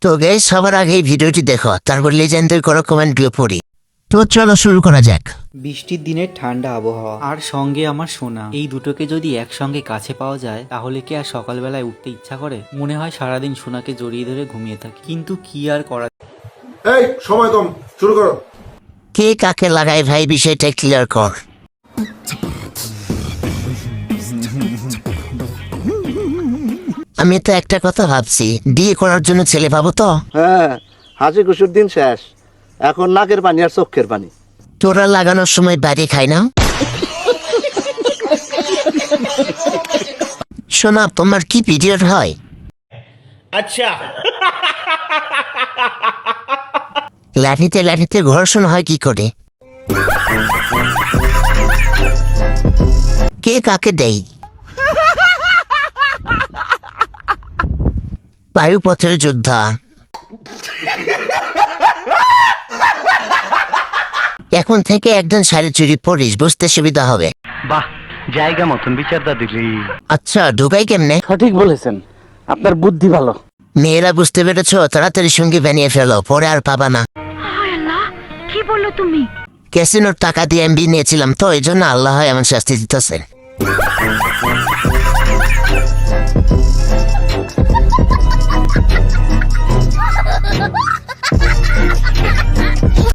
তো গাইস, সবার আগে এই ভিডিওটি দেখো, তারপর লেজেন্ডের করো কমেন্টগুলো পড়ি। তো চলো শুরু করা যাক। বৃষ্টির দিনের ঠান্ডা আবহাওয়া আর সঙ্গে আমার সোনা, এই দুটোকে যদি একসঙ্গে কাছে পাওয়া যায় তাহলে কি আর সকালবেলায় উঠতে ইচ্ছা করে? মনে হয় সারাদিন সোনাকে জড়িয়ে ধরে ঘুমিয়ে থাকি, কিন্তু কি আর করা। এই সময় কম, শুরু করো। কে কাকে লাগায় ভাই, বিষয়টা ক্লিয়ার কর। আমি তো একটা কথা ভাবছি, বিয়ে করার জন্য ছেলে পাবো তো? হ্যাঁ, হাসি খুশির দিন শেষ, এখন নাকের পানি আর চোখের পানি। তোরা লাগানোর সময় বাড়ি খাই না? শোনা, তোমার কি পিরিয়ড হয়? আচ্ছা। লাঠিতে লাঠিতে ঘর্ষণ হয় কি করে? কে কাকে দেয়? বায়ুপথের যোদ্ধা। এখন থেকে একজন শাড়ি চুরি পরিস, বুঝতে সুবিধা হবে। বাহ, জায়গা মতন বিচারটা দিলি। আচ্ছা, ঢুকাই কেমনে? সঠিক বলেছেন, আপনার বুদ্ধি ভালো। মেয়েরা বুঝতে পেরেছ, তাড়াতাড়ি সঙ্গে বানিয়ে ফেলো, পরে আর পাবা না। হায় আল্লাহ, কি বললো তুমি? ক্যাসিনোর টাকা দিয়ে এমবি নিয়েছিলাম তো, এই জন্য আল্লাহ এমন শাস্তি দিতেছে।